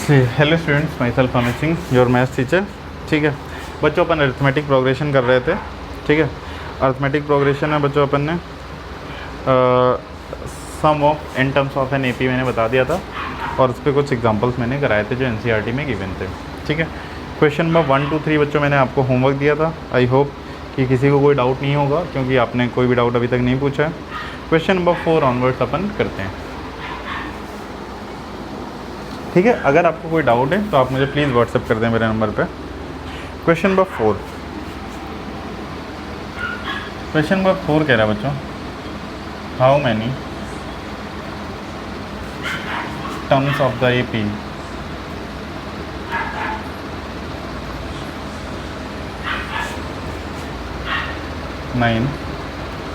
Hello students, my self Amit Singh, your maths teacher. ठीक है बच्चों, अपन अरिथमेटिक प्रोग्रेशन कर रहे थे। ठीक है, अरिथमेटिक प्रोग्रेशन में बच्चों अपन ने sum of n terms of an AP मैंने बता दिया था, और उस पर कुछ एग्जांपल्स मैंने कराए थे जो एनसीईआरटी में गिवन थे। ठीक है, क्वेश्चन नंबर 1, 2, 3 बच्चों मैंने आपको होमवर्क दिया था। आई होप कि किसी को कोई डाउट नहीं होगा, क्योंकि आपने कोई भी डाउट अभी तक नहीं पूछा है। क्वेश्चन नंबर 4 ऑनवर्ड्स अपन करते हैं। ठीक है, अगर आपको कोई डाउट है तो आप मुझे प्लीज़ व्हाट्सएप कर दें मेरे नंबर पे। क्वेश्चन नंबर 4 कह रहा है बच्चों, how many terms of the AP nine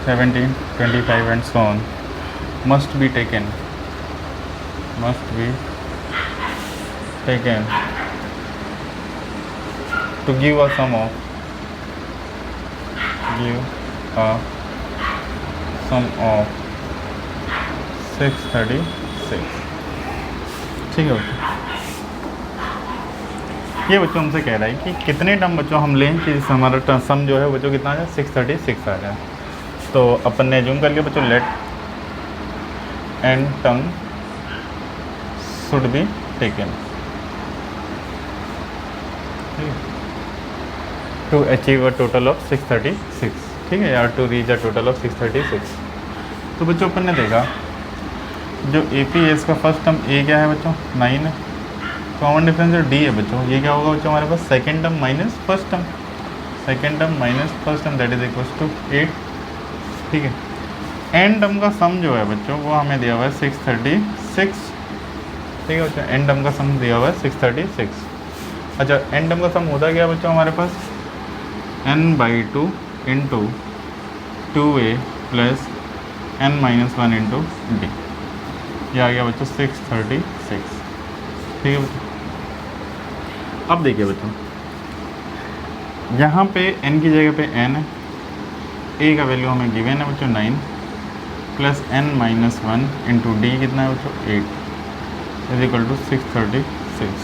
17, 25 and so on must be taken to give a sum of 636। ठीक है बच्चों, ये बच्चों हमसे कह रहा है कि कितने टर्म बच्चों हम लें कि हमारा सम जो है बच्चों कितना आ जाए, 636 आ जाए। तो अपन ने जूम कर लिया बच्चों, let an term should be taken to achieve a total of 636। ठीक है, या to reach a total of 636। तो बच्चों अपन ने देखा जो ए पी है इसका फर्स्ट टर्म ए क्या है बच्चों, 9 है। कॉमन डिफरेंस जो डी है बच्चों, ये क्या होगा बच्चों हमारे पास, second term minus first term, that is equals to 8। ठीक है, एन टर्म का सम जो है बच्चों वो हमें दिया हुआ है 636। ठीक है बच्चों, एन टर्म का सम दिया हुआ है 636। अच्छा, एन टर्म का सम होता क्या बच्चों हमारे पास, n/2 into 2a plus n-1 into D. ये आ गया बच्चों 636। ठीक है बच्चों, अब देखिए बच्चों यहाँ पे n की जगह पे n है, a का वैल्यू हमें गिवन है बच्चों 9 प्लस n-1 इंटू डी कितना है बच्चों 8 इज इक्वल टू 636।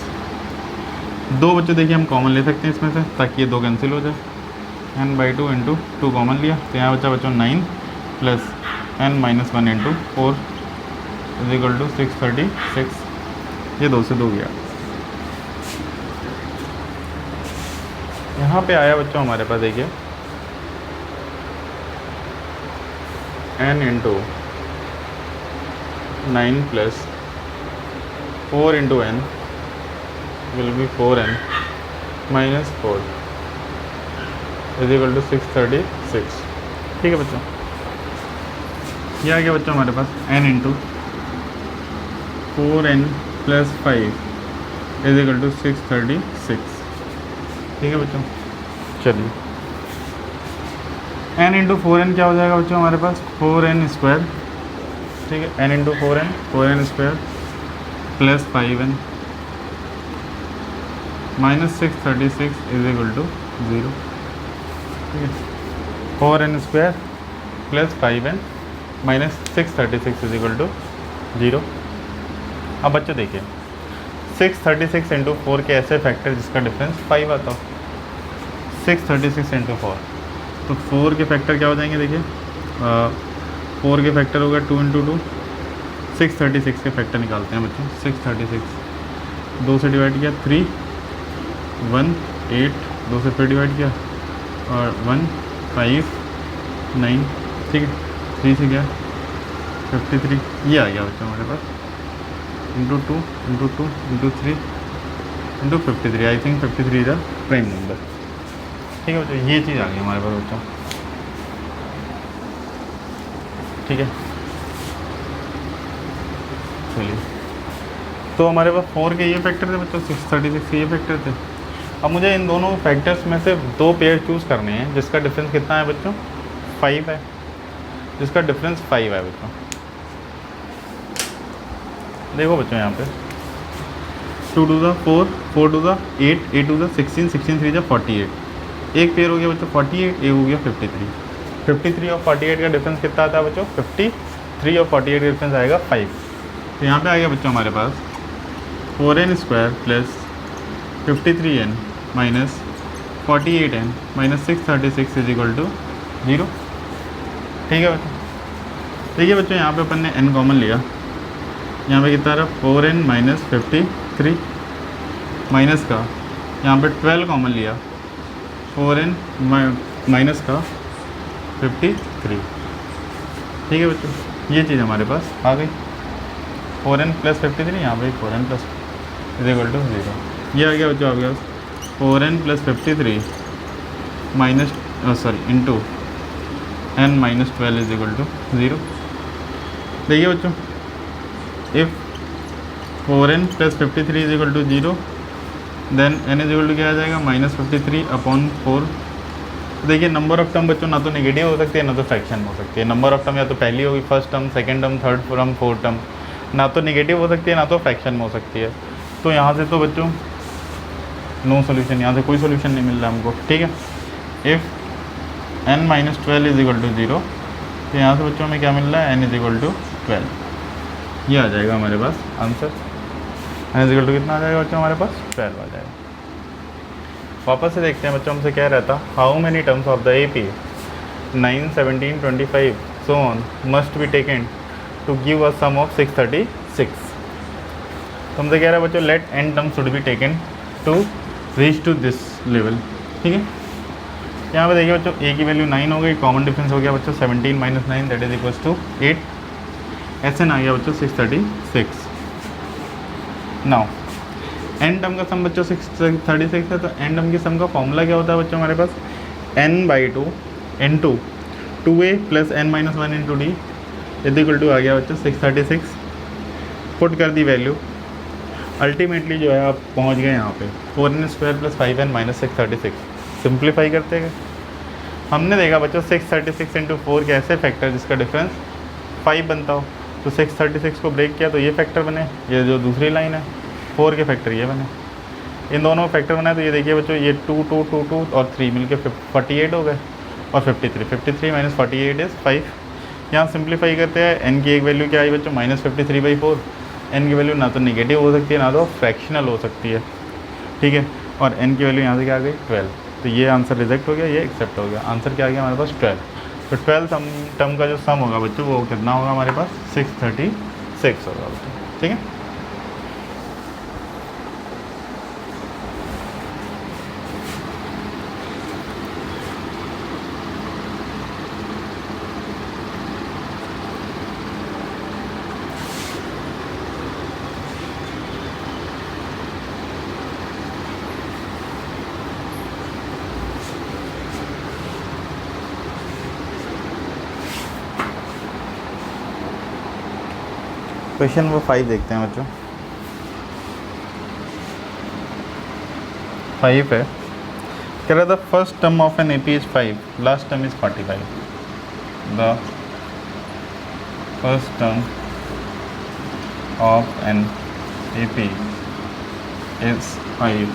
दो बच्चों देखिए हम कॉमन ले सकते हैं इसमें से, ताकि ये दो कैंसिल हो जाए। n/2 इंटू 2 कॉमन लिया तो यहाँ बच्चा बच्चों 9 plus n-1 into 4 is equal to 636। ये 2 से 2 गया। यहाँ पे आया बच्चों हमारे पास देखिए n into 9 plus 4 into n will be 4n minus 4 is equal to 636। ठीक है बच्चों, ये आ गया बच्चों हमारे पास n into 4n plus 5 is equal to 636। ठीक है बच्चों, चलिए n इंटू 4n क्या हो जाएगा बच्चों हमारे पास, 4n स्क्वायर। ठीक है, n into 4n square plus 5n minus 636 is equal to 0। ठीक है, 4n square plus 5n minus 636 is equal to 0। अब बच्चों देखिए 636 इंटू 4 के ऐसे फैक्टर जिसका डिफरेंस 5 आता हो। 636 इंटू 4 तो 4 के फैक्टर क्या हो जाएंगे देखिए, 4 के फैक्टर होगा 2 इंटू 2। 636 के फैक्टर निकालते हैं बच्चों। 636 2 से डिवाइड किया 3 1 8, 2 से फिर डिवाइड किया और 1 5 9। ठीक है, 3 से गया 53। ये आ गया बच्चों हमारे पास into 2 into 2 into 3 into 53। I think 53 is a prime number. ठीक है बच्चों, ये चीज़ आ गई हमारे पास बच्चों। ठीक है, चलिए तो हमारे पास 4 के ये फैक्टर थे बच्चों, 636 के ये फैक्टर थे। अब मुझे इन दोनों फैक्टर्स में से 2 पेयर चूज़ करने हैं जिसका डिफरेंस कितना है बच्चों, 5 है। जिसका डिफरेंस 5 है बच्चों। देखो बच्चों यहाँ पे 2 to the 4, 4 to the 8, 8 to the 16, 16 3 ज 48। एक पेयर हो गया बच्चों 48, एक हो गया 53। 53 और 48 का डिफरेंस कितना आता है बच्चों, 53 और 48 का डिफरेंस आएगा 5। तो यहाँ पे आ गया बच्चों हमारे पास 4n² plus 53n minus 48n minus 636 is equal to 0। ठीक है बच्चों। देखिए बच्चों यहाँ पे अपन ने n कॉमन लिया, यहाँ पे कितना रहा 4n माइनस 53 माइनस का यहाँ पे 12 कॉमन लिया 4n माइनस का 53। ठीक है बच्चों, ये चीज़ हमारे पास आ गई 4n प्लस 53, यहाँ पे 4n plus is equal to 0। ये आ गया बच्चों आपके पास 4n plus 53 minus into n minus 12 is equal to 0। देखिए बच्चों if 4n plus 53 is equal to 0 then n is equal to क्या आ जाएगा -53/4। देखिए नंबर ऑफ टर्म बच्चों ना तो नेगेटिव हो सकती है ना तो फ्रैक्शन हो सकती है। नंबर ऑफ टर्म या तो पहली होगी first term, second term, third term, fourth term, ना तो नेगेटिव हो सकती है ना तो फ्रैक्शन में हो सकती है। तो यहाँ से तो बच्चों नो सोल्यूशन, यहाँ से कोई सोल्यूशन नहीं मिल रहा हमको। ठीक है, if n minus 12 is equal to 0 तो यहाँ से बच्चों हमें क्या मिल रहा है n इज इक्वल टू 12। ये आ जाएगा हमारे पास answer. n is equal to कितना आ जाएगा बच्चों हमारे पास 12 आ जाएगा। वापस से देखते हैं बच्चों, हमसे क्या रहता how many terms of the AP 9, 17, 25 so on must be taken to give a sum of 636। तो हमसे कह रहा है बच्चों let n terms should be taken to reach to this level. ठीक है, यहाँ पे देखिए बच्चों a की वैल्यू 9 हो गई, कॉमन डिफरेंस हो गया बच्चों 17 minus 9 that is equals to 8। SN आ गया बच्चों 636। नाउ n टर्म का सम बच्चों 636 है, तो n टर्म के सम का फॉर्मूला क्या होता है बच्चों हमारे पास n/2 into 2a plus n minus 1 into D is equal to आ गया बच्चों 636। पुट कर दी वैल्यू, अल्टीमेटली जो है आप पहुंच गए यहाँ पे 4n² plus 5n minus 636। Simplify करते गए हमने देखा बच्चों 636 इंटू 4 कैसे फैक्टर जिसका डिफरेंस 5 बनता हो, तो 636 को ब्रेक किया तो ये फैक्टर बने, ये जो दूसरी लाइन है 4 के फैक्टर ये बने, इन दोनों फैक्टर बनाए तो ये देखिए बच्चों ये 2 2 2 2 और 3 मिलके 48 हो गए और 53 माइनस 48 इज़ 5। यहाँ सिंप्लीफाई करते हैं n की एक वैल्यू क्या आई बच्चों -53/4। n की वैल्यू ना तो नेगेटिव हो सकती है ना तो फ्रैक्शनल हो सकती है। ठीक है, और n की वैल्यू यहाँ से क्या आ गई 12, तो ये आंसर रिजेक्ट हो गया, ये एक्सेप्ट हो गया। आंसर क्या आ गया हमारे पास 12। तो 12 टर्म का जो सम होगा बच्चों वो कितना होगा हमारे पास 636 होगा बच्चों। ठीक है, क्वेश्चन नंबर 5 देखते हैं बच्चों। 5 है, कह रहा था first term of an AP is 5, last term is 45। The first term of an AP is 5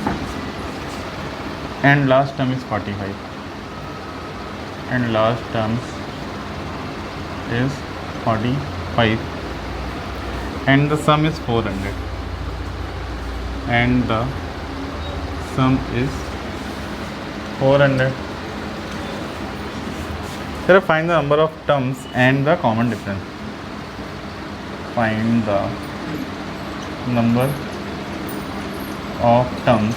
and last term is 45 and last term is 45 and the sum is 400 and the sum is 400. Sir, find the number of terms and the common difference. Find the number of terms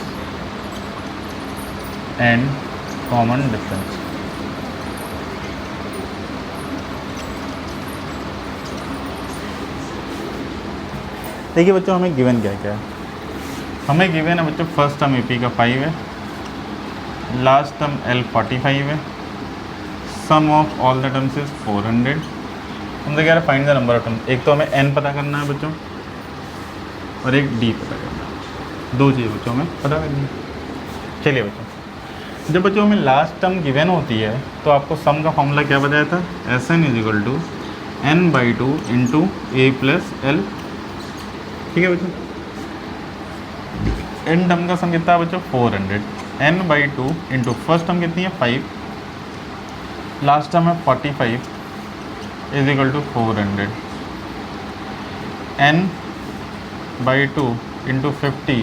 and common difference. देखिए बच्चों हमें given क्या क्या है, हमें given है बच्चों first term AP का 5 है, लास्ट टर्म L 45 है, sum of all the terms is 400। हमसे कह रहा है find the number of terms. एक तो हमें n पता करना है बच्चों और एक d पता करना है, दो चीज़ बच्चों हमें पता करनी है। चलिए बच्चों, जब बच्चों हमें लास्ट टर्म गिवन होती है तो आपको सम का फॉर्मूला क्या बताया था SN is equal to n/2 into a plus L। ठीक है बच्चों, n टर्म का सम कितना है बच्चों 400, n/2 इंटू फर्स्ट टर्म कितनी है 5, लास्ट टर्म है 45 is equal to 400, n/2 into 50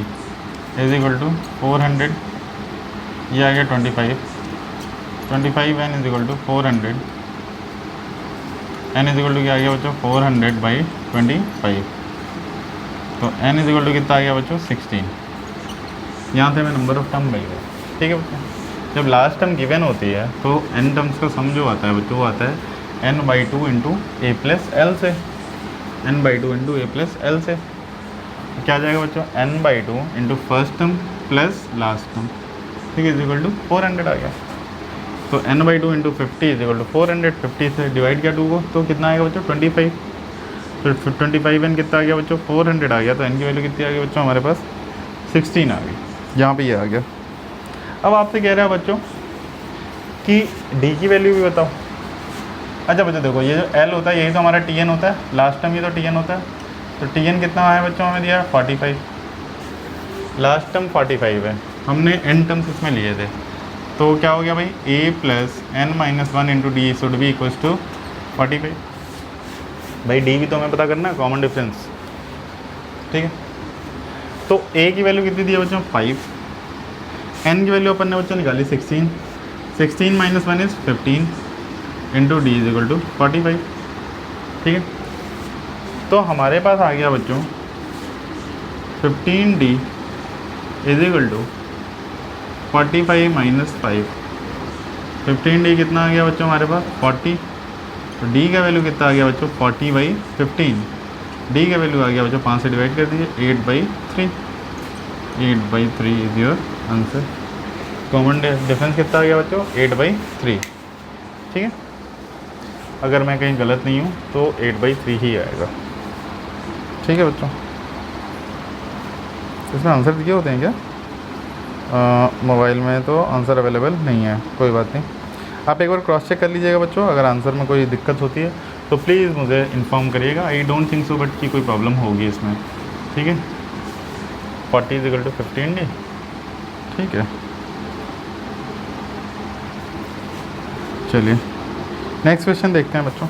is equal to 400, ये आ गया 25 n is equal to 400, n is equal to क्या आ गया बच्चों 400/25, तो n इज इक्वल टू कितना आ गया बच्चों 16। यहाँ से मैं नंबर ऑफ टर्म मिल गया। ठीक है बच्चों, जब लास्ट टर्म गिवन होती है तो n टर्म्स का सम जो आता है बच्चों वो आता है n/2 into a plus L से, n/2 into a plus L से। तो क्या आ जाएगा बच्चों n/2 into first term plus last term, ठीक है, इज इक्वल टू 400 आ गया। तो n/2 into 50 is equal to 400, 50 से डिवाइड किया 2 को तो कितना आएगा बच्चों 25, तो 25n कितना आ गया बच्चों 400 आ गया, तो n की वैल्यू कितनी आ गई बच्चों हमारे पास 16 आ गई, यहाँ पे ये आ गया। अब आपसे कह रहा है बच्चों कि d की वैल्यू भी बताओ। अच्छा बच्चों देखो, ये जो l होता है यही तो हमारा tn होता है, लास्ट टर्म ये तो tn होता है, तो tn कितना है बच्चों हमें दिया 45, लास्ट टर्म 45 है, हमने n टर्म्स इसमें लिए थे, तो क्या हो गया भाई a plus n-1 into D should be equals to 45। भाई d भी तो हमें पता करना है, कॉमन डिफरेंस, ठीक है। तो a की वैल्यू कितनी दी है बच्चों 5, n की वैल्यू अपन ने बच्चों निकाली 16, 16 minus 1 is 15 into D is equal to 45, ठीक है। तो हमारे पास आ गया बच्चों 15d is equal to 45 minus 5, 15d कितना आ गया बच्चों हमारे पास 40, तो d का वैल्यू कितना आ गया बच्चों 40/15, d का वैल्यू आ गया बच्चों 5 से डिवाइड कर दीजिए 8/3, 8/3 is your answer. Common difference कितना आ गया बच्चों 8/3, ठीक है। अगर मैं कहीं गलत नहीं हूँ तो 8/3 ही आएगा, ठीक है बच्चों। इसमें आंसर दिए होते हैं क्या? मोबाइल में तो आंसर अवेलेबल नहीं है, कोई बात नहीं, आप एक बार क्रॉस चेक कर लीजिएगा बच्चों। अगर आंसर में कोई दिक्कत होती है तो प्लीज़ मुझे इन्फॉर्म करिएगा। I don't think so but कि कोई प्रॉब्लम होगी इसमें, ठीक है। 40 इज इक्वल टू 15d, ठीक है। चलिए नेक्स्ट क्वेश्चन देखते हैं बच्चों।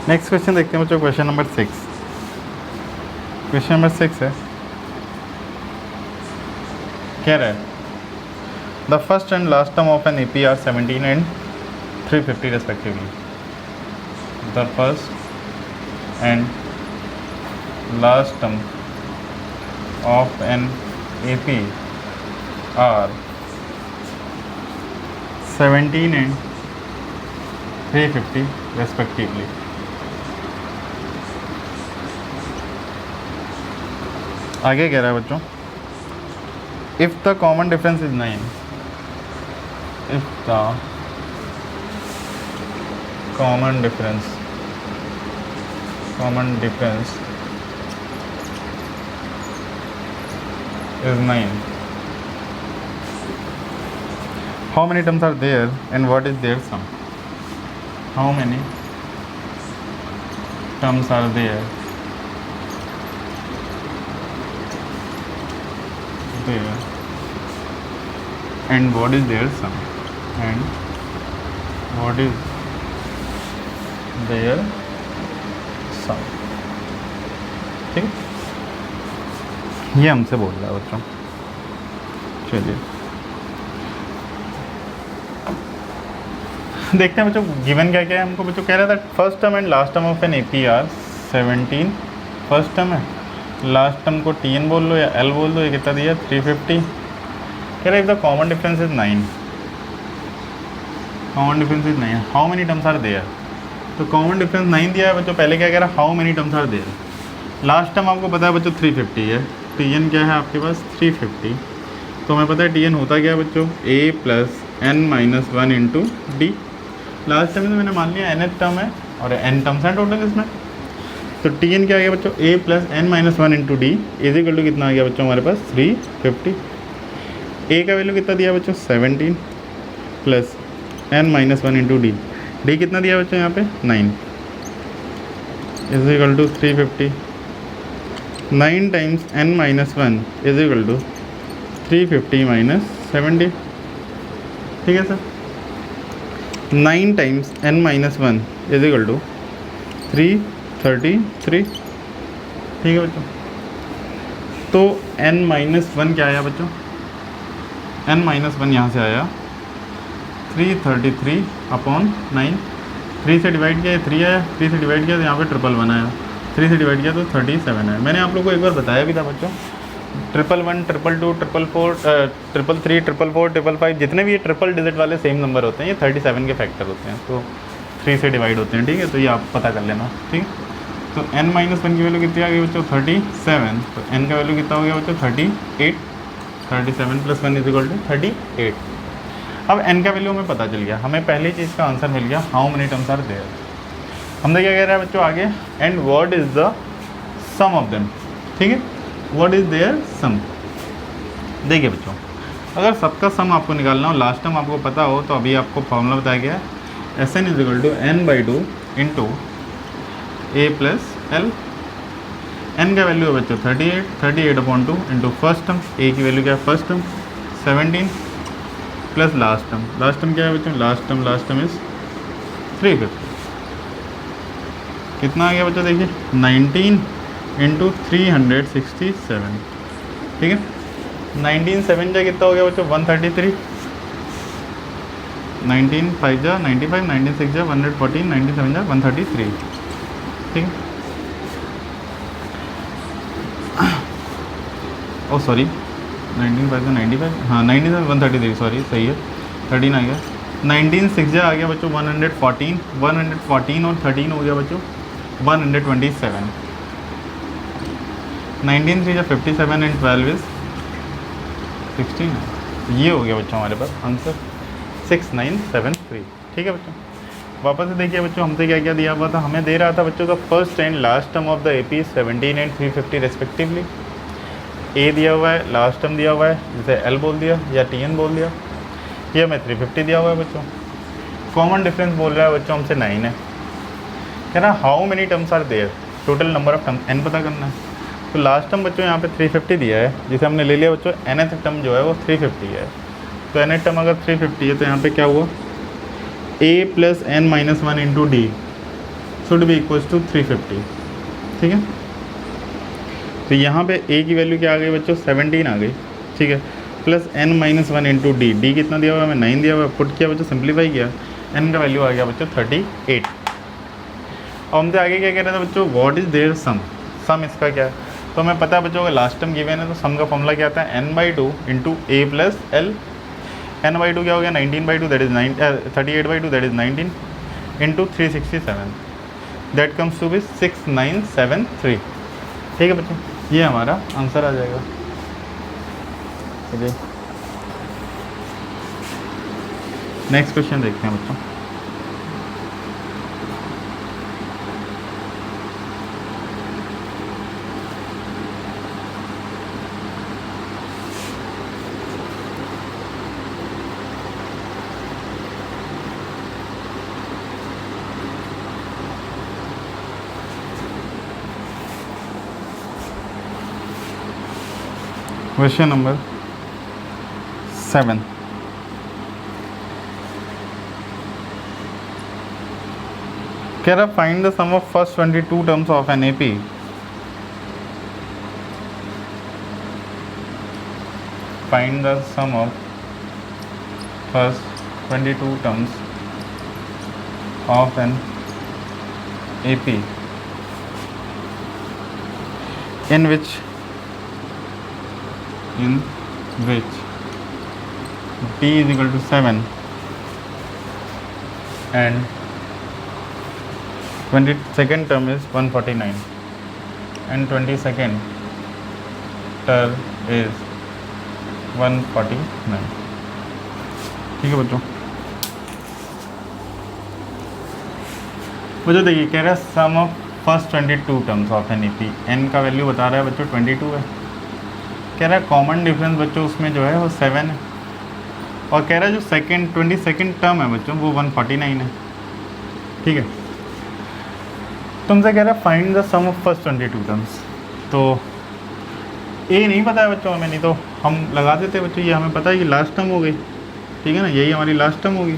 नेक्स्ट क्वेश्चन देखते हैं बच्चों, क्वेश्चन नंबर 6। क्वेश्चन नंबर 6 है, कह रहा है the first and last term of an AP are 17 and 350 respectively. The first and last term of an AP are 17 and 350 respectively. आगे कह रहा है बच्चों if the common difference is 9, if the common difference is 9, how many terms are there and what is their sum. How many terms are there and what is their sum, and what is their sum, ठीक है। ये हमसे बोल रहा है बच्चों। चलिए देखते हैं बच्चों गिवन क्या क्या है हमको। बच्चों कह रहा था first term and last term of an AP are 17, first term है, लास्ट टर्म को tn बोल लो या l बोल दो, ये कितना दिया 350। कह रहा है if the common difference is 9, common difference is 9, how many terms are there. तो कॉमन डिफरेंस 9 दिया है बच्चों, पहले क्या कह रहा है how many terms are there. Last term आपको पता है बच्चों 350 है, tn क्या है आपके पास 350, तो हमें पता है tn होता क्या है बच्चों a plus n-1 into D. Last term में मैंने मान लिया nth टर्म है और n टर्म्स हैं टोटल इसमें, तो tn क्या आ गया बच्चों a plus n-1 into D is equal to कितना आ गया बच्चों हमारे पास 350। a का वैल्यू कितना दिया बच्चों 17 plus n-1 into D, D कितना दिया बच्चों यहाँ पे 9, is equal to 350। 9 times n minus 1 is equal to 350 minus 70। ठीक है sir, 9 times n minus 1 is equal to 333। ठीक है बच्चों, तो n माइनस 1 क्या आया बच्चों, n माइनस 1 यहाँ से आया 333 अपॉन 9। 3 से डिवाइड किया 3 आया, 3 से डिवाइड किया तो यहाँ पे 111 आया, 3 से डिवाइड किया तो 37 आया। मैंने आप लोगों को एक बार बताया भी था बच्चों, 111, 222, 444, 333, 444, 555 जितने भी ये ट्रिपल डिजिट वाले सेम नंबर होते हैं ये 37 के फैक्टर होते हैं, तो 3 से डिवाइड होते हैं। ठीक है, तो ये आप पता कर लेना। ठीक, तो n माइनस 1 की वैल्यू कितनी आ गई बच्चों, 37। तो n का वैल्यू कितना हो गया बच्चों, 38। 37 प्लस 1 इज इक्वल टू 38। अब n का वैल्यू हमें पता चल गया, हमें पहली चीज़ का आंसर मिल गया, how many terms are there. हमने क्या कह रहा है बच्चों आगे, and what is the sum of them. ठीक है, व्हाट इज़ देयर सम। देखिए बच्चों, अगर सबका सम आपको निकालना हो, लास्ट टाइम आपको पता हो तो अभी आपको फॉर्मूला बताया गया है, S N is equal to n/2 into A plus L. n का वैल्यू है बच्चों 38/2 इंटू फर्स्ट टर्म, ए की वैल्यू क्या है first term 17 plus last term क्या है बच्चों, लास्ट टर्म इज 350। कितना आ गया बच्चों, देखिए 19 इंटू 367। ठीक है, 19 7 जा कितना हो गया बच्चों, 133। 19 5 जा 95, 19 6 जा 114, 19 7 जा 133। ठीक है, ओ सॉरी 19 5 जा 95, हाँ 19 7 133, सॉरी सही है, 13 आ गया। 19 6 जा आ गया बच्चों 114, 114 और 13 हो गया बच्चों 127। 19 3 जा 57 एंड 12 इज 16। ये हो गया बच्चों हमारे पास आंसर 6973। ठीक है बच्चों, वापस से देखिए बच्चों, हमसे क्या क्या दिया हुआ था, हमें दे रहा था बच्चों the first and last term of the AP 17 and 350 respectively. A दिया हुआ है, लास्ट टर्म दिया हुआ है जिसे एल बोल दिया या टी एन बोल दिया, ये हमें 350 दिया हुआ है बच्चों। कॉमन डिफरेंस बोल रहा है बच्चों हमसे 9 है, कह रहा how many terms are there, total number of term n पता करना है। तो लास्ट टर्म बच्चों यहाँ पे 350 दिया है, जिसे हमने ले लिया बच्चों nth टर्म जो है वो 350 है। तो nth टर्म अगर 350 है तो यहाँ पे क्या हुआ, a plus n minus 1 into D should be equals to 350। ठीक है, तो यहाँ पे a की वैल्यू क्या आ गई बच्चों 17 आ गई। ठीक है, plus n minus 1 into D, D कितना दिया हुआ है हमें 9 दिया हुआ है, पुट किया बच्चों सिंप्लीफाई किया, n का वैल्यू आ गया बच्चों 38। अब हमसे आगे क्या कह रहे थे बच्चों, व्हाट इज़ देयर सम, सम इसका क्या है, तो हमें पता है बच्चों का लास्ट टर्म गिवन है, तो सम का फॉर्मूला क्या आता है n/2 into A plus L. n/2 क्या हो गया 19/2 that is 38/2 that is 19 into 367 that comes to be 6973। ठीक है बच्चों, ये हमारा आंसर आ जाएगा। चलिए नेक्स्ट क्वेश्चन देखते हैं बच्चों। क्वेश्चन नंबर 7, कह रहा find the sum of first 22 terms of an AP. Find the sum of first 22 terms of an AP in which d is equal to 7 and 22nd term is 149 and 22nd term is 149। ठीक है बच्चों, मुझे देखिए कह रहा है sum of first 22 terms of an AP, n का value बता रहा है बच्चों 22 है, कह रहा है कॉमन डिफरेंस बच्चों उसमें जो है वो 7 है, और कह रहा है जो सेकेंड 22nd टर्म है बच्चों वो 149 है। ठीक है, तुमसे कह रहा है find the sum of first 22 terms. तो ए नहीं पता है बच्चों हमें, नहीं तो हम लगा देते बच्चों, ये हमें पता है कि लास्ट टर्म हो गई, ठीक है ना, यही हमारी लास्ट टर्म होगी।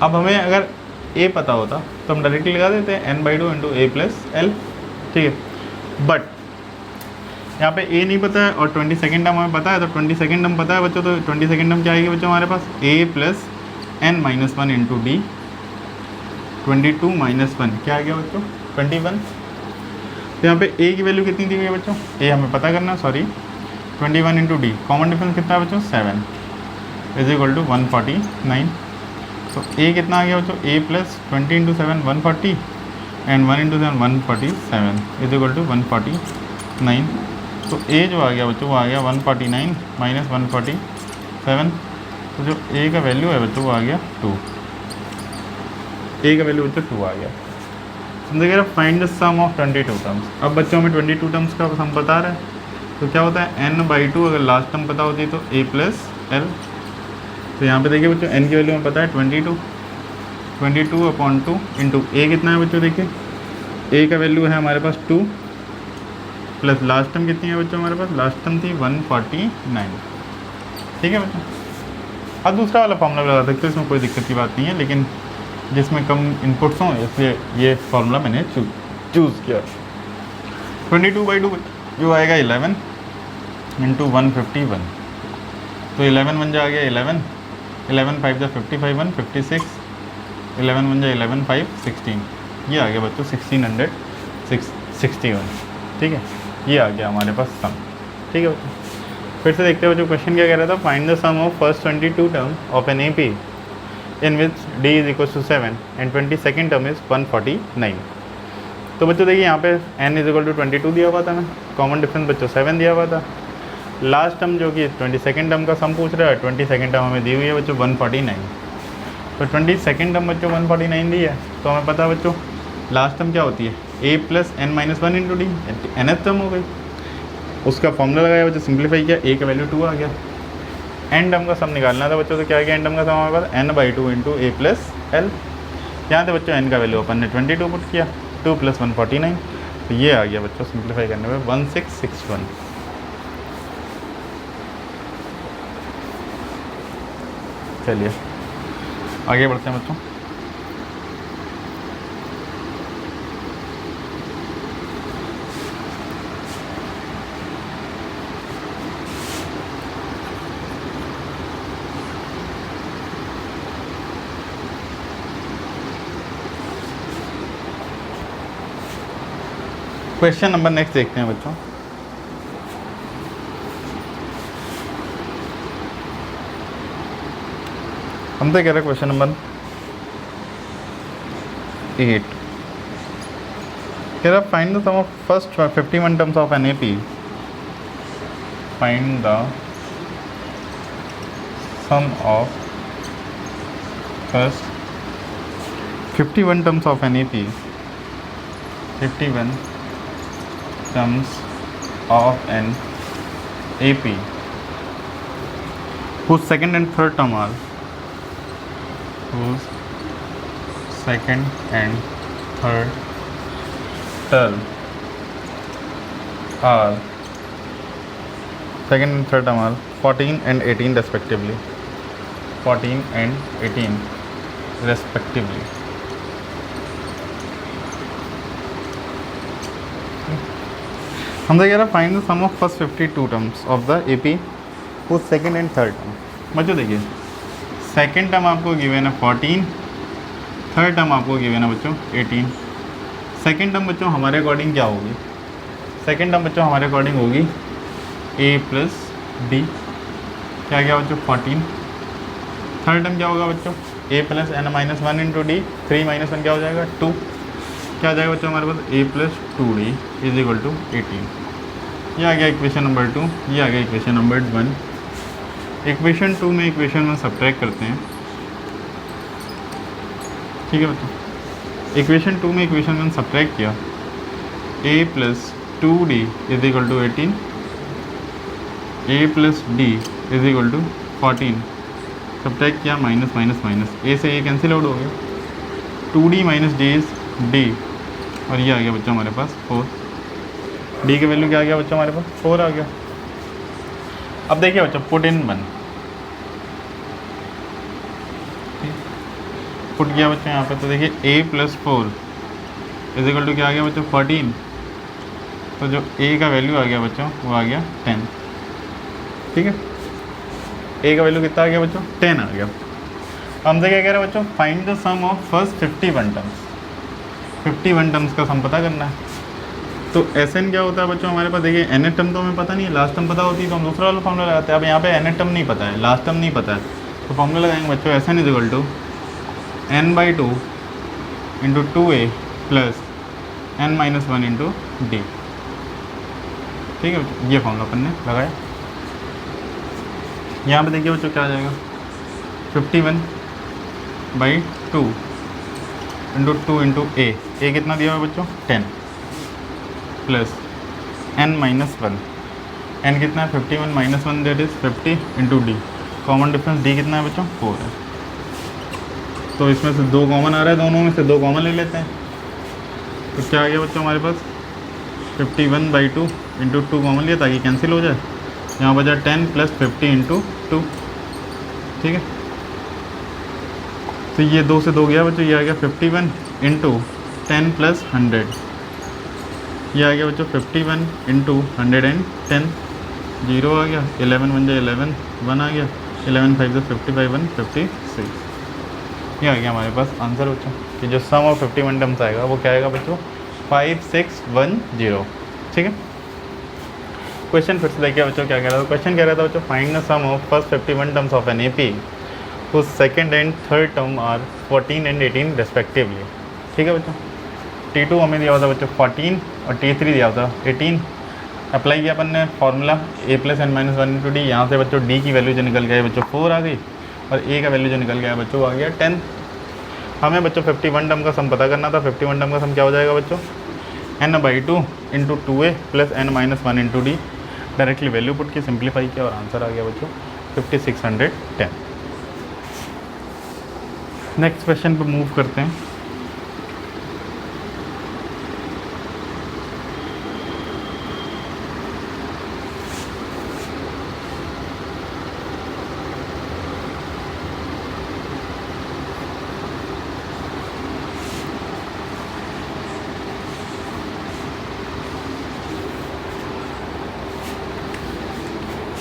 अब हमें अगर ए पता होता तो हम डायरेक्टली लगा देते हैं n/2 into A plus L, ठीक है। बट यहाँ पे ए नहीं पता है और 22nd टर्म हमें पता है, तो 22nd टर्म पता है बच्चों, तो 22nd टर्म क्या आएगी बच्चों हमारे पास, A plus n-1 into D, 22 minus 1 क्या आ गया बच्चों 21। तो यहाँ पे ए की वैल्यू कितनी दी गई है बच्चों, ए हमें पता करना है, sorry 21 into D, common difference कितना है बच्चों 7 इज इक्वल टू 149। तो ए कितना आ गया बच्चों, A plus 20 into 7 140 and 1 into 7 147 is equal to 149। तो ए जो आ गया बच्चों वो आ गया 149 माइनस 147, तो जो ए का वैल्यू है बच्चों वो आ गया 2, ए का वैल्यू बच्चों 2 आ गया। समझे, find the sum of 22 terms. अब बच्चों हमें 22 टर्म्स का सम बता रहा है, तो क्या होता है n/2, अगर लास्ट टर्म पता होती है तो a प्लस एल। तो यहाँ पे देखिए बच्चों n की वैल्यू हमें पता है 22/2 इंटू ए कितना है बच्चों, देखिए a का वैल्यू है हमारे पास 2 प्लस लास्ट टर्म कितनी है बच्चों हमारे पास, लास्ट टर्म थी 149, ठीक है बच्चों। अब दूसरा वाला फॉर्मूला लगा सकते हो, इसमें कोई दिक्कत की बात नहीं है, लेकिन जिसमें कम इनपुट्स हों इसलिए ये फार्मूला मैंने चूज़ किया। 22/2 जो आएगा 11 इंटू 151, तो 11 बन जा गया 11, 11 5 जा 55 156, 11 बन जा 11 5 16, ये आ गया बच्चों 1661, ठीक है, ये आ गया हमारे पास सम, ठीक है बच्चों। फिर से देखते हैं बच्चों क्वेश्चन क्या कह रहा था, find the sum of first 22 term of an AP in which d is equal to 7 and 22nd term is 149। तो बच्चों देखिए यहाँ पे n इज इक्वल टू 22 दिया हुआ था ना, कॉमन डिफरेंस बच्चों 7 दिया हुआ था। लास्ट टर्म जो कि 22nd टर्म का सम पूछ रहा है, 22nd टर्म हमें दी हुई है बच्चों 149, तो 22nd टर्म बच्चों 149 दी है, तो हमें पता है बच्चों लास्ट टर्म क्या होती है, a plus n-1 into D, nth term हो गई। उसका फॉर्मूला लगाया बच्चों, सिंप्लीफाई किया, a का वैल्यू 2 आ गया। एन टर्म का सम निकालना था बच्चों, तो क्या आ गया एन टर्म का सम हमारे पास n/2 into A plus L. यहाँ से बच्चों n का वैल्यू अपन ने 22 पुट किया, 2 प्लस 149, तो ये आ गया बच्चों सिंप्लीफाई करने में 1661। चलिए आगे बढ़ते हैं बच्चों। क्वेश्चन नंबर नेक्स्ट देखते हैं बच्चों। हम तो कह रहे क्वेश्चन नंबर 8 कह रहा find the sum of first 51 terms of an AP, find the sum of first 51 terms of an AP, 51 terms of an AP whose second and third term are, whose second and third term are, second and third term are 14 and 18 respectively, 14 and 18 respectively। हम कह रहा है find the sum of first 52 terms of the AP whose second and third term. बच्चों देखिए second term आपको given है 14, third term आपको given है बच्चों 18। सेकेंड टर्म बच्चों हमारे अकॉर्डिंग क्या होगी, सेकेंड टर्म बच्चों हमारे अकॉर्डिंग होगी a प्लस डी, क्या गया बच्चों 14। थर्ड टर्म क्या होगा बच्चों a plus n-1 into D, 3 minus 1 क्या हो जाएगा 2, क्या आ जाएगा बच्चों हमारे पास a plus 2d is equal to 18। ये आ गया इक्वेशन नंबर 2, ये आ गया इक्वेशन नंबर 1। इक्वेशन 2 में इक्वेशन 1 सब्ट्रैक्ट करते हैं, ठीक है बच्चों। इक्वेशन 2 में इक्वेशन 1 सब्ट्रैक्ट किया, a plus 2d is equal to 18, a plus d is equal to 14, subtract किया माइनस माइनस माइनस, a से a कैंसिल आउट हो गया, 2d minus d is d, और ये आ गया बच्चों हमारे पास 4। डी की वैल्यू क्या आ गया बच्चों हमारे पास 4 आ गया। अब देखिए बच्चों पुट इन 1, पुट किया बच्चों यहाँ पे, तो देखिए a + 4 इजिकल टू क्या आ गया बच्चों 14। तो जो a का वैल्यू आ गया बच्चों वो आ गया 10। ठीक है, a का वैल्यू कितना आ गया बच्चों 10 आ गया। हमसे क्या कह रहे हैं बच्चों, find the sum of first 51 terms. 51 terms का सम पता करना है। तो Sn क्या होता है बच्चों हमारे पास, देखिए nth टर्म तो हमें पता नहीं है, लास्ट टर्म पता होती है तो हम दूसरा वाला फॉर्मूला लगाते हैं। अब यहाँ पे nth टर्म नहीं पता है, लास्ट टर्म नहीं पता है, तो फॉर्मूला लगाएंगे बच्चों Sn is equal to n/2 into 2a plus n-1 into D. ठीक है बच्चों, ये फॉर्मूला अपन ने लगाया। यहाँ पे देखिए बच्चों क्या आ जाएगा 51/2 इंटू 2 इंटू a कितना दिया हुआ है बच्चों 10 प्लस n-1, n कितना है 51 - 1 that is 50 into D. Common difference d कितना है बच्चों 4 है। तो इसमें से 2 कॉमन आ रहा है, दोनों में से 2 कॉमन ले लेते हैं। तो क्या आ गया बच्चों हमारे पास 51/2 इंटू 2 कॉमन लिया ताकि कैंसिल हो जाए। यहाँ बचा 10 प्लस 50 इंटू 2। ठीक है, तो ये 2 से 2 गया बच्चों, ये आ गया 51 इंटू 10 प्लस 100, ये आ गया बच्चों 51 इंटू 110, 0 आ गया, 11 1 जा 11, 1 आ गया, 11 5 जा 55 1 56। ये आ गया हमारे पास आंसर बच्चों कि जो सम ऑफ 51 टर्म्स आएगा वो क्या आएगा बच्चों 5610। ठीक है, क्वेश्चन फिर से देखिए बच्चों क्या कह रहा था। क्वेश्चन कह रहा था बच्चों find the sum of first 51 terms of an AP whose second and third term are 14 and 18 respectively. ठीक है बच्चों, T2 हमें दिया हुआ था बच्चों 14 और T3 दिया हुआ था 18। अप्लाई किया अपन ने formula a + n-1 into D. यहाँ से बच्चों d की वैल्यू जो निकल गया बच्चों 4 आ गई और a का वैल्यू जो निकल गया बच्चों आ गया 10। हमें बच्चों 51 टर्म का सम पता करना था। 51 टर्म का सम क्या हो जाएगा बच्चों n/2 into 2a plus n-1 into D. Directly value put की सिंप्लीफाई किया और आंसर आ गया बच्चों 5610। नेक्स्ट क्वेश्चन पे मूव करते हैं।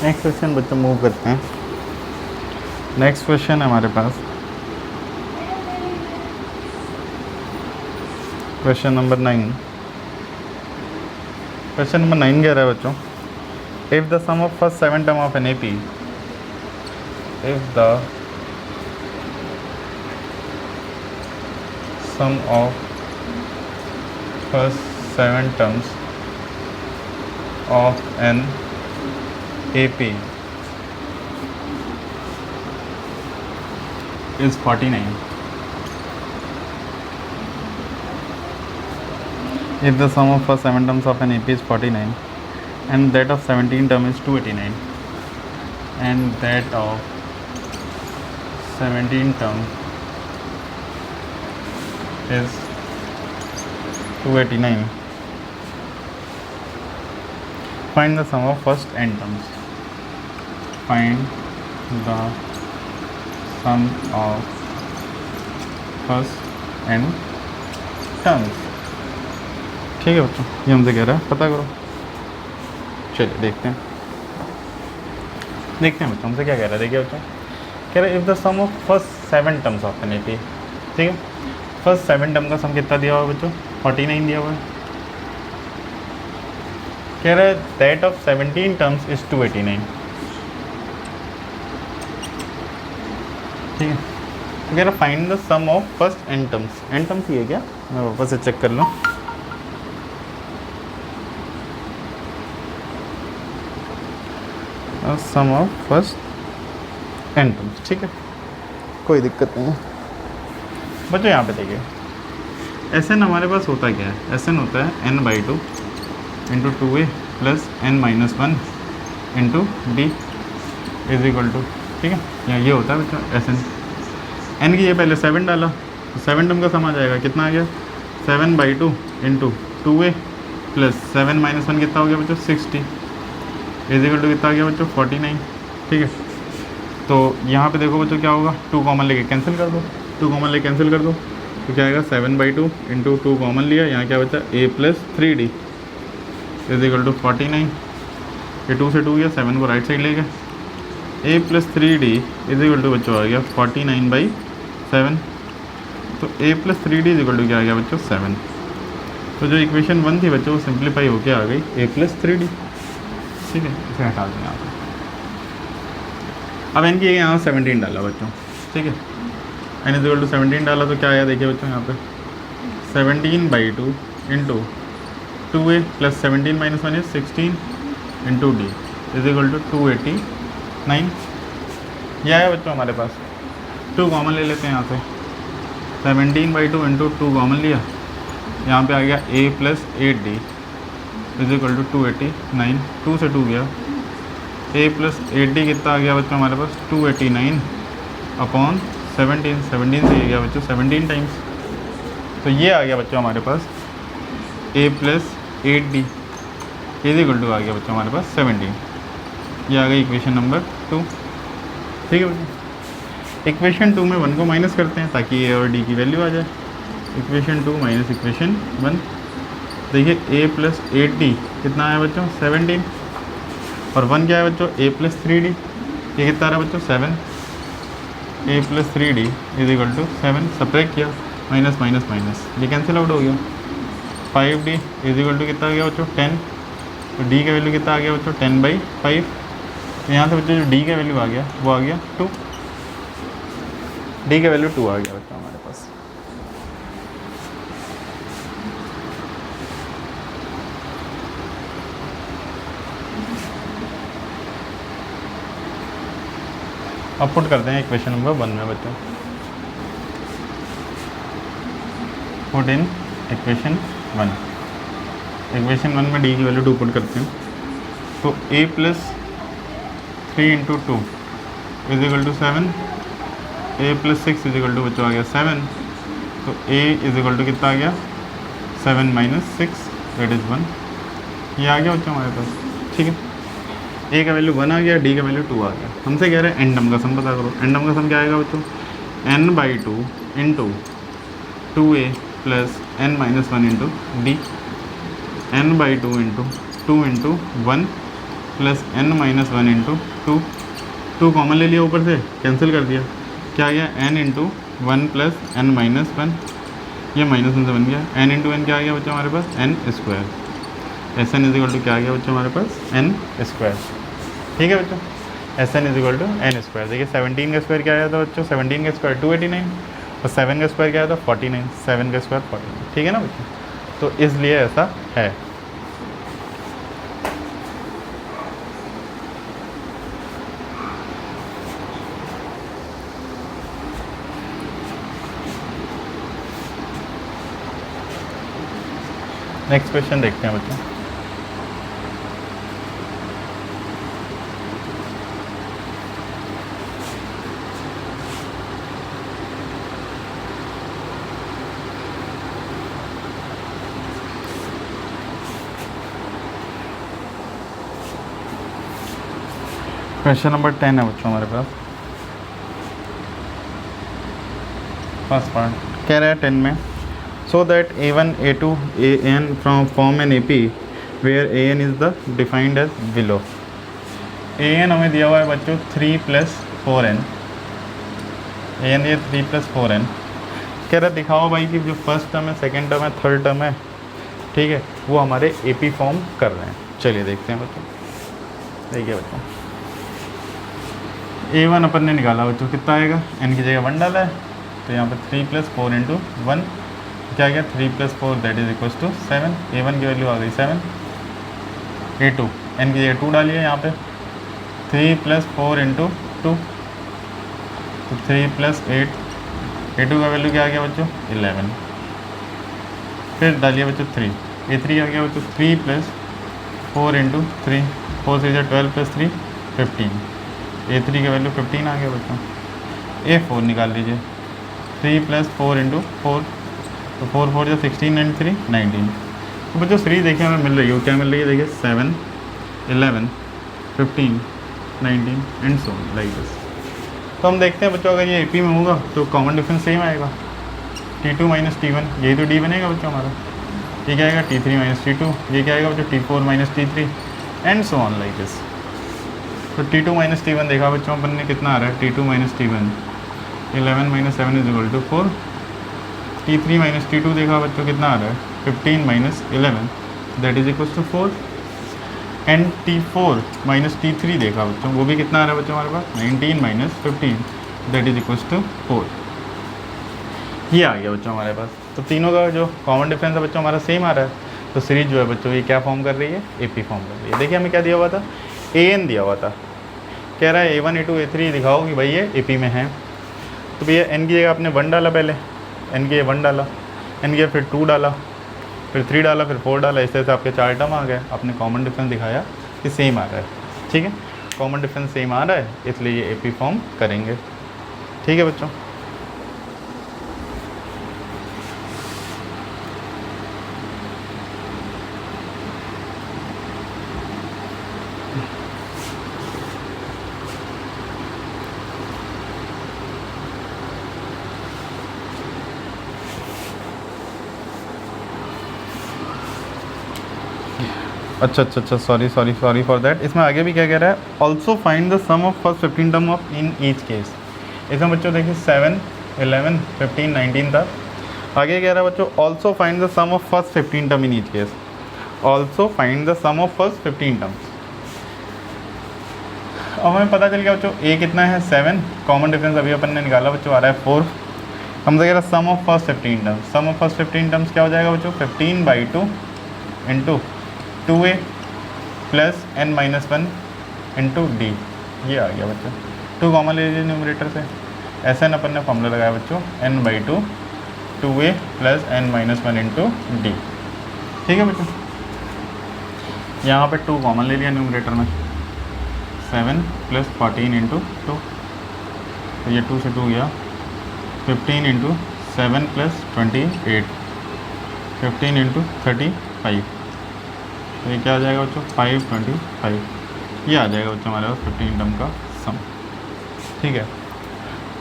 नेक्स्ट क्वेश्चन बच्चों मूव करते हैं। नेक्स्ट क्वेश्चन है हमारे पास क्वेश्चन नंबर 9। क्वेश्चन नंबर 9 कह रहा है बच्चों if the sum of first 7 term of an AP, if the sum of first 7 terms of an AP is 49. If the sum of first 7 terms of an AP is 49 and that of 17 term is 289 and that of 17 term is 289, find the sum of first n terms. Find the sum of first n terms. ठीक है बच्चों, ये हमसे कह रहा है पता करो। चलिए देखते हैं बच्चों हमसे क्या कह रहा है। देखिए बच्चों कह रहा है if the sum of first 7 terms of an AP. ठीक है, फर्स्ट 7 टर्म का सम कितना दिया हुआ है बच्चों 49 दिया हुआ है। कह रहा है दैट ऑफ 17 टर्म्स इज 289। ठीक है, तो कह रहा find the sum of first n terms. n terms ये क्या, मैं वापस से चेक कर लूँ। Sum of first n terms. ठीक है, कोई दिक्कत नहीं है बच्चों। यहाँ पे देखिए Sn हमारे पास होता क्या है, Sn होता है n/2 into 2a plus n-1 into D is equal to. ठीक है, यहाँ ये होता है बच्चों Sn। n की ये पहले 7 डाला तो 7 टर्म का सम आ जाएगा, कितना आ गया 7/2 इंटू 2a प्लस 7 माइनस 1 कितना हो गया बच्चों 60 इजिकल टू कितना आ गया बच्चों 49। ठीक है, तो यहाँ पे देखो बच्चों क्या होगा, 2 कॉमन लेके कैंसिल कर दो, 2 कॉमन लेके कैंसिल कर दो तो क्या आएगा 7/2 इंटू 2 कॉमन लिया, यहाँ क्या बचा a plus 3d is equal to 49। ये 2 से 2 गया, 7 को राइट साइड ले गए, a plus 3d is equal to बच्चों आ गया 49/7। तो a plus 3d is equal to क्या आ गया बच्चों 7। तो जो इक्वेशन 1 थी बच्चों वो सिंप्लीफाई होके आ गई a प्लस 3d। ठीक है, इसे हटा दें यहाँ पर। अब n की यहाँ 17 डाला बच्चों। ठीक है, n इजिकल टू 17 डाला तो क्या आया देखिए बच्चों यहाँ पे 17/2 into 2a plus 17 minus 1 is 16 into d is equal to 289। यह आया बच्चों हमारे पास। 2 कॉमन ले लेते हैं यहाँ से, 17/2 इंटू 2 कॉमन लिया, यहाँ पे आ गया a plus 8d is equal to 289। 2 से 2 गया, a प्लस 8d कितना आ गया बच्चों हमारे पास 289 अपॉन 17। 17 से ये गया बच्चों 17 टाइम्स, तो ये आ गया बच्चों हमारे पास a plus 8d is equal to आ गया बच्चों हमारे पास 17। ये आ गई इक्वेशन नंबर 2। ठीक है बच्चों, इक्वेशन 2 में 1 को माइनस करते हैं ताकि a और d की वैल्यू आ जाए। इक्वेशन 2 माइनस इक्वेशन 1, देखिए a प्लस 8d कितना आया बच्चों 17 और 1 क्या है बच्चों a प्लस 3d, ये कितना आ रहा है बच्चों 7। a plus 3d is equal to 7, subtract किया, माइनस माइनस माइनस, ये कैंसिल आउट हो गया। 5d इजिकल टू कितना आ गया बच्चों 10, तो d का वैल्यू कितना आ गया बच्चों 10/5। तो यहाँ से बच्चों जो d का वैल्यू आ गया वो आ गया 2, d का वैल्यू 2 आ गया बच्चों हमारे पास। अब पुट करते हैं इक्वेशन नंबर 1 में बच्चों। Put in equation 1। इक्वेशन 1 में d की वैल्यू 2 पुट करते हैं, तो a plus 3 into 2 is equal to 7, a plus 6 is equal to बच्चों आ गया 7, तो a इजिकल टू कितना आ गया 7 माइनस 6 दैट इज़ 1। ये आ गया बच्चों हमारे पास। ठीक है, a का वैल्यू 1 आ गया, d का वैल्यू 2 आ गया। हमसे कह रहे हैं एन टर्म का सम पता करो। एन टर्म का सम क्या आएगा बच्चों n/2 into 2a plus n minus 1 into d, n/2 into 2 into 1 plus n minus 1 into 2। 2 common ले लिया, ऊपर से कैंसिल कर दिया, क्या आ गया n into 1 plus n minus 1, ये माइनस 1 से बन गया। n इंटू n क्या आ गया बच्चों हमारे पास n square. S N is equal to क्या आ गया बच्चों हमारे पास n स्क्वायर। ठीक है बच्चों, S N is equal to n square. देखिए 17 का स्क्वायर क्या आया था बच्चों 17 का स्क्वायर 289 और 7 का स्क्वायर क्या आया था 49, 7 का स्क्वायर 49। ठीक है ना बच्चों, तो इसलिए ऐसा है। नेक्स्ट क्वेश्चन देखते हैं बच्चों। क्वेश्चन नंबर 10 है बच्चों हमारे पास। फर्स्ट पार्ट कह रहा है 10 में, so that a1 a2 an from form an ap where an is the defined as below। an हमें दिया हुआ है बच्चों 3 + 4n, an ये 3 + 4n। कह रहा दिखाओ भाई कि जो फर्स्ट टर्म है, सेकंड टर्म है, थर्ड टर्म है, ठीक है, वो हमारे ap फॉर्म कर रहे हैं। चलिए देखते हैं बच्चों। देखिए बच्चों a1 अपन ने निकाला बच्चों, कितना आएगा, n की जगह 1 डाला है, तो यहाँ पर 3 + 4 × 1 क्या गया 3 + 4 that is equals to 7। a1 की वैल्यू आ गई 7। a2 n की जगह 2 डालिए यहाँ पे, 3 + 4 × 2 तो 3 + 8, a2 का वैल्यू क्या आ गया बच्चों 11। फिर डालिए बच्चों 3, a3 आ गया बच्चों 3 + 4 × 3, 4 से 12 + 3 15, a3 का वैल्यू 15 आ गया बच्चों। a4 निकाल लीजिए, 3 + 4 × 4 तो 4 4 या 16 एंड 3 19। तो बच्चों सीरीज देखिए हमें मिल रही है, क्या मिल रही है देखिए 7 11 15 19 एंड सो लाइक दिस। तो हम देखते हैं बच्चों अगर ये AP में होगा तो कॉमन डिफरेंस सेम आएगा, T2 माइनस T1, यही तो D बनेगा बच्चों हमारा। ये क्या आएगा T3 माइनस T2, ये क्या आएगा बच्चों T4 minus T3 and so on like this. तो T2 माइनस T1 देखा बच्चों अपन ने कितना आ रहा है, T2 minus T1 11 minus 7 is equal to 4। T3 minus T2 देखा बच्चों कितना आ रहा है 15 minus 11 that is equal to 4। And T4 minus T3 देखा बच्चों, वो भी कितना आ रहा है बच्चों हमारे पास 19 minus 15 that is equal to 4। ये आ गया बच्चों हमारे पास। तो तीनों का जो कॉमन डिफरेंस है बच्चों हमारा सेम आ रहा है। तो सीरीज जो है बच्चों ये क्या फॉर्म कर रही है, AP फॉर्म कर रही है। देखिए हमें क्या दिया हुआ था, AN दिया हुआ था, कह रहा है A1 A2 A3 दिखाओ कि भाई ये AP में है। तो भैया N की जगह आपने 1 डाला, पहले N की 1 डाला, N की फिर 2 डाला, फिर 3 डाला, फिर 4 डाला, इस तरह से आपके 4 टर्म आ गए। आपने कॉमन डिफरेंस दिखाया कि सेम आ रहा है। ठीक है, कॉमन डिफरेंस सेम आ रहा है इसलिए ये AP फॉर्म करेंगे। ठीक है बच्चों। अच्छा सॉरी फॉर दैट। इसमें आगे भी क्या कह रहा है, also find the sum of first 15 term of in each case. इसमें बच्चों देखिए 7 11 15 19 था। आगे कह रहा है बच्चों also find the sum of first 15 term in each case, also find the sum of first 15 terms. अब हमें पता चल गया बच्चों A कितना है 7, कॉमन डिफरेंस अभी अपन ने निकाला बच्चों आ रहा है 4। हमसे कह रहा है sum of first 15 terms, sum of first 15 terms क्या हो जाएगा बच्चों 15/2 into 2A plus n-1 into D। ये आ गया बच्चों, 2 कॉमन ले लीजिए न्यूमरेटर से, SN अपन ने फॉर्मूला लगाया बच्चों n/2 2A plus n-1 into D। ठीक है बच्चों, यहाँ पे 2 कॉमन ले लिया न्यूमरेटर में, 7 प्लस 14 इंटू 2, तो ये 2 से 2 गया, 15 इंटू 7 प्लस 28 15 इंटू 35, तो ये क्या आ जाएगा बच्चों 525। ये आ जाएगा बच्चों हमारे पास 15 टर्म का सम। ठीक है,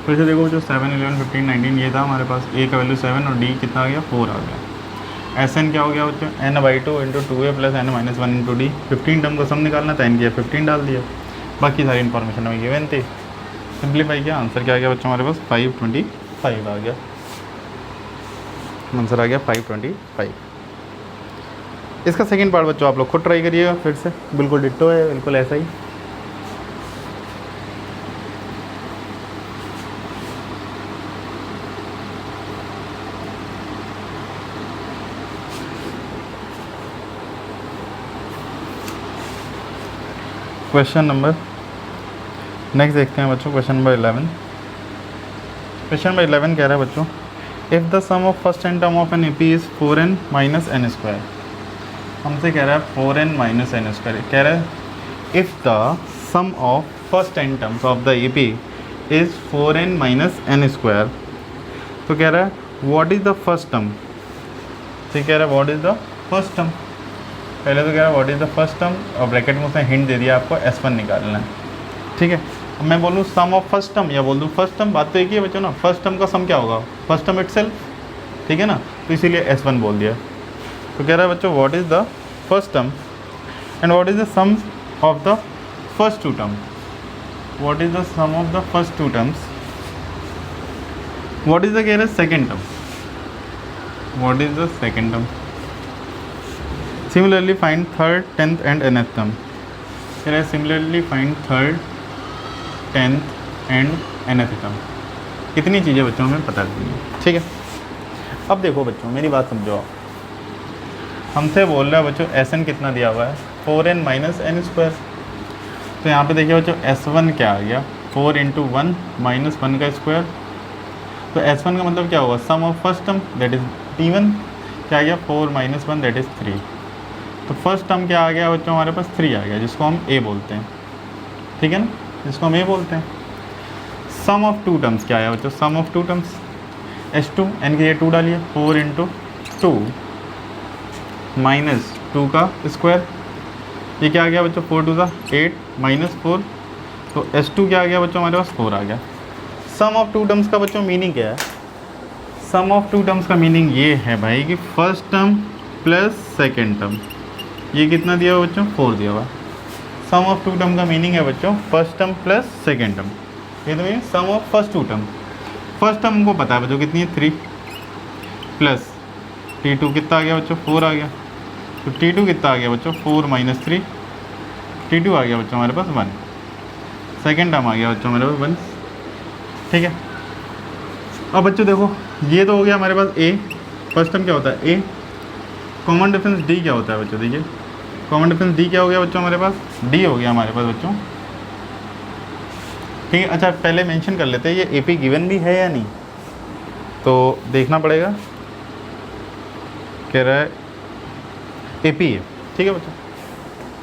फिर से देखो बच्चों 7 11 15 19 ये था हमारे पास, A का वैल्यू 7 और D कितना आ गया 4 आ गया। SN क्या हो गया बच्चों n/2 into 2A plus n-1 into D। 15 term का सम निकालना था, N किया 15 डाल दिया, बाकी सारी इन्फॉर्मेशन हमें गिवन थी। सिंप्लीफाई किया, आंसर क्या आ गया बच्चों हमारे पास 525 आ गया। आंसर आ गया 525। इसका सेकंड पार्ट बच्चों आप लोग खुद ट्राई करिएगा, फिर से बिल्कुल डिट्टो है, बिल्कुल ऐसा ही। क्वेश्चन नंबर नेक्स्ट देखते हैं बच्चों, क्वेश्चन नंबर 11। क्वेश्चन नंबर 11 कह रहा है बच्चों, if the sum of first N term of an AP is 4n minus n square. हमसे कह रहा है 4n माइनस n स्क्वायर, कह रहा है if the sum of first N terms of the AP is 4n minus n square. तो कह रहा है what is the first term. ठीक कह रहा है what is the first term, पहले तो कह रहा है what is the first term और ब्रैकेट में उसने हिंट दे दिया आपको S1 निकालना है। ठीक है, अब मैं बोलूँ सम ऑफ फर्स्ट टर्म या बोल दूँ फर्स्ट टर्म, बात तो एक ही है बच्चों ना, फर्स्ट टर्म का सम क्या होगा फर्स्ट टर्म इटसेल्फ। ठीक है ना, तो इसीलिए S1 बोल दिया। तो कह रहा है बच्चों what is the first term and what is the sum of the first 2 term, what is the sum of the first 2 terms, what is the कह रहा है second term, what is the second term. Similarly find third 10th and nth term. कह रहा है similarly find third 10th and nth term. कितनी चीज़ें बच्चों हमें पता करनी है। ठीक है, अब देखो बच्चों मेरी बात समझो, हमसे बोल रहा है बच्चों SN कितना दिया हुआ है 4n माइनस n स्क्वायर। तो यहाँ पे देखिए बच्चों S1 क्या आ गया 4 इंटू 1 माइनस 1 का स्क्वायर। तो S1 का मतलब क्या होगा sum of first term that is T1, क्या आ गया 4 माइनस 1 दैट इज़ 3। तो फर्स्ट टर्म क्या आ गया बच्चों हमारे पास 3 आ गया, जिसको हम A बोलते हैं। ठीक है ना, जिसको हम A बोलते हैं। सम ऑफ 2 टर्म्स क्या आया बच्चों, sum of 2 terms S2 n की ये 2 डालिए, 4 इंटू 2 माइनस 2 का स्क्वायर, ये क्या आ गया बच्चों 4 2 का 8 माइनस 4, तो S2 क्या आ गया बच्चों हमारे पास 4 आ गया। सम ऑफ टू टर्म्स का बच्चों मीनिंग क्या है? सम ऑफ टू टर्म्स का मीनिंग ये है भाई कि first term plus second term, ये कितना दिया हुआ बच्चों 4 दिया हुआ। सम ऑफ टू टर्म का मीनिंग है बच्चों first term plus second term, ये तो meaning sum of first two term. First term को पता है बच्चों कितनी है 3 प्लस T2 कितना आ गया बच्चों 4 आ गया, तो T2 कितना आ गया बच्चों 4 माइनस 3, T2 आ गया बच्चों हमारे पास 1, सेकेंड टर्म आ गया बच्चों हमारे पास 1, ठीक है। अब बच्चों देखो ये तो हो गया हमारे पास A, फर्स्ट टर्म क्या होता है A, कॉमन डिफरेंस D क्या होता है बच्चों, देखिए कॉमन डिफरेंस D क्या हो गया बच्चों हमारे पास, D हो गया हमारे पास बच्चों, ठीक है। अच्छा पहले मेंशन कर लेते हैं ये AP गिवन भी है या नहीं, तो देखना पड़ेगा, कह रहा है AP है, ठीक है बच्चों।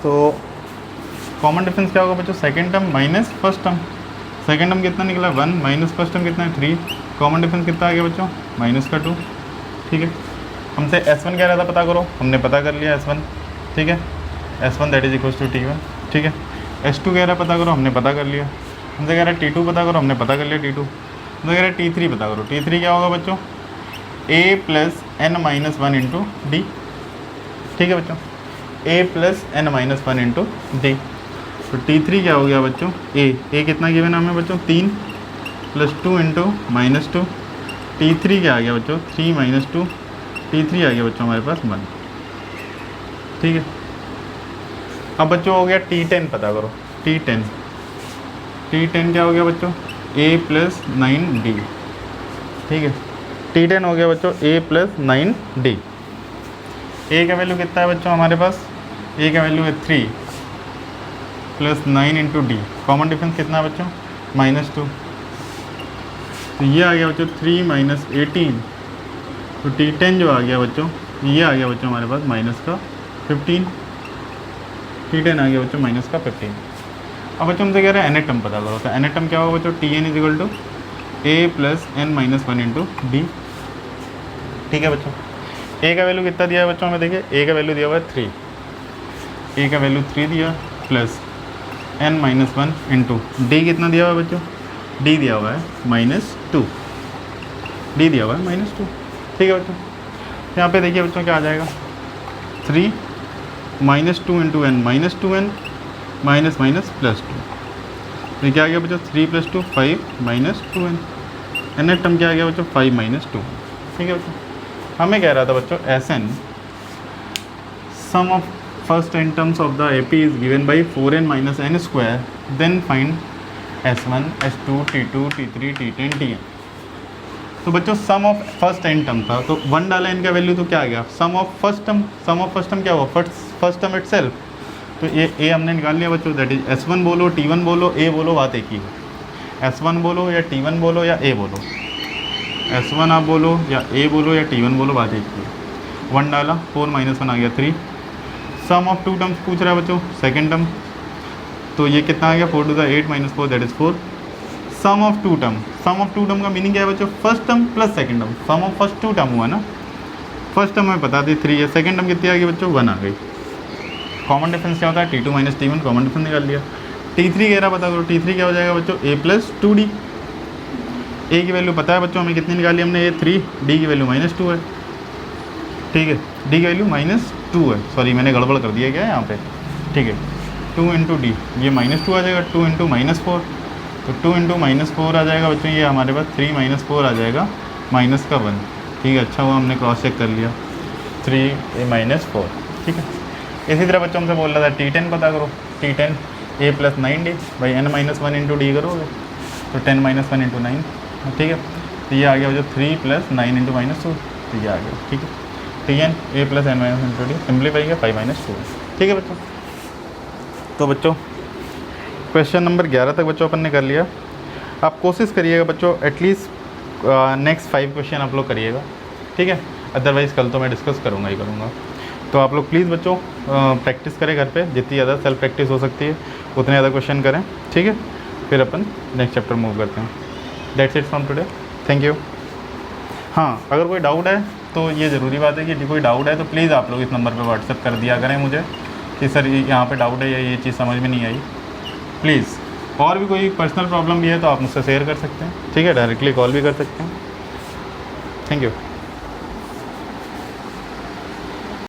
तो कॉमन डिफरेंस क्या होगा बच्चों, second term minus first term, second term कितना निकला 1 माइनस फर्स्ट टर्म कितना है 3, कॉमन डिफरेंस कितना आ गया बच्चों माइनस का 2, ठीक है। हमसे S1 कह रहा था पता करो, हमने पता कर लिया S1, ठीक है, S1 that is equals to T1, ठीक है। S2 कह रहा है पता करो, हमने पता कर लिया। हमसे कह रहा है T2 पता करो, हमने पता कर लिया T2। हमसे कह रहा है T3 पता करो, T3 क्या होगा बच्चों A plus n minus 1 into D, ठीक है बच्चों, A plus n minus 1 into D. तो T3 क्या हो गया बच्चों A कितना गिवन हमें बच्चों 3 प्लस 2 इंटू माइनस 2, T3 क्या आ गया बच्चों 3 माइनस 2, T3 आ गया बच्चों हमारे पास 1, ठीक है। अब बच्चों हो गया T10 पता करो, T10 क्या हो गया बच्चों A प्लस 9D, ठीक है। T10 हो गया बच्चों A प्लस 9D। A का वैल्यू कितना है बच्चों हमारे पास, A का वैल्यू है 3 plus 9 into D, common difference कितना है बच्चों माइनस 2, तो ये आ गया बच्चों 3 माइनस 18, तो T10 जो आ गया बच्चों ये आ गया बच्चों हमारे पास माइनस का 15, T10 आ गया बच्चों माइनस का 15। अब बच्चों हमसे कह रहे हैं nth टर्म पता करो, तो nth टर्म क्या होगा बच्चों Tn is equal to A plus n minus 1 into D, ठीक है बच्चों। A का वैल्यू कितना दिया है बच्चों हमें, देखिए A का वैल्यू दिया हुआ है 3, A का वैल्यू 3 दिया plus n minus 1 into D कितना दिया हुआ है बच्चों, D दिया हुआ है माइनस 2, D दिया हुआ है माइनस 2, ठीक है बच्चों। यहाँ पे देखिए बच्चों क्या आ जाएगा 3 minus 2 into n minus 2n minus minus plus 2, तो क्या आ गया बच्चों 3 plus 2 5 minus 2n, nth term क्या आ गया बच्चों 5 माइनस 2, ठीक है बच्चों। हमें कह रहा था बच्चों Sn sum of first n terms of the AP is given by 4n minus n square, then find S1 S2 T2 T3 T10 Tn। तो बच्चों sum of first n term था, तो 1 डाला n का वैल्यू तो क्या आ गया sum of first term, sum of first term क्या हुआ फर्स्ट टर्म इटसेल्फ, तो ये A हमने निकाल लिया बच्चों, दैट इज S1 बोलो T1 बोलो A बोलो बात एक ही है, S1 बोलो या T1 बोलो या A बोलो, S1 आप बोलो या A बोलो या T1 बोलो बात एक ही है। 1 डाला 4 माइनस 1 आ गया 3, सम ऑफ टू टर्म्स पूछ रहा है बच्चों सेकेंड टर्म, तो ये कितना आ गया 4 to the 8 minus 4 that is 4। Sum of two term, sum of two term का मीनिंग क्या है बच्चों first term plus second term, sum of first two term हुआ ना, फर्स्ट टर्म हमें बता दी 3 है, सेकंड टर्म कितनी आ गई बच्चों 1 आ गई। कॉमन डिफरेंस क्या होता है T2 minus T1, common difference निकाल लिया। T3 कह रहा पता करो, T3 क्या हो जाएगा बच्चों A प्लस 2D, A की वैल्यू पता है बच्चों हमें कितनी निकाली हमने, ये 3, D की वैल्यू माइनस 2 है, ठीक है, D की वैल्यू माइनस 2 है, सॉरी मैंने गड़बड़ कर दिया क्या है यहाँ पे, ठीक है। 2 इंटू डी ये माइनस 2 आ जाएगा, 2 इंटू माइनस 4, तो 2 इंटू माइनस 4 आ जाएगा बच्चों, ये हमारे पास 3 माइनस 4 आ जाएगा माइनस का 1, ठीक है। अच्छा हुआ हमने क्रॉस चेक कर लिया 3 माइनस 4, ठीक है। इसी तरह बच्चों हमसे बोल रहा था T10 पता करो, T10 A प्लस 9D भाई n माइनस 1 इंटू डी करोगे तो 10 माइनस 1 इंटू 9, ठीक है। तो ये आ गया बच्चों 3 प्लस 9 इंटू माइनस 2, तो ये आ गया, ठीक है। Tn A plus n minus into D simplify किया 5 माइनस 2, ठीक है बच्चों। तो बच्चों क्वेश्चन नंबर 11 तक बच्चों अपन ने कर लिया। आप कोशिश करिएगा बच्चों एटलीस्ट नेक्स्ट 5 क्वेश्चन आप लोग करिएगा, ठीक है। अदरवाइज़ कल तो मैं डिस्कस करूँगा ही करूँगा। तो आप लोग प्लीज़ बच्चों प्रैक्टिस करें घर पे, जितनी ज़्यादा सेल्फ प्रैक्टिस हो सकती है उतने ज़्यादा क्वेश्चन करें, ठीक है। फिर अपन नेक्स्ट चैप्टर मूव करते हैं। That's it from today, thank you. हाँ, अगर कोई डाउट है तो ये ज़रूरी बात है कि यदि कोई डाउट है तो प्लीज़ आप लोग इस नंबर पे व्हाट्सएप कर दिया करें मुझे कि सर यहाँ पे डाउट है या ये चीज़ समझ में नहीं आई, प्लीज़। और भी कोई पर्सनल प्रॉब्लम भी है तो आप मुझसे शेयर कर सकते हैं, ठीक है, डायरेक्टली कॉल भी कर सकते हैं। Thank you.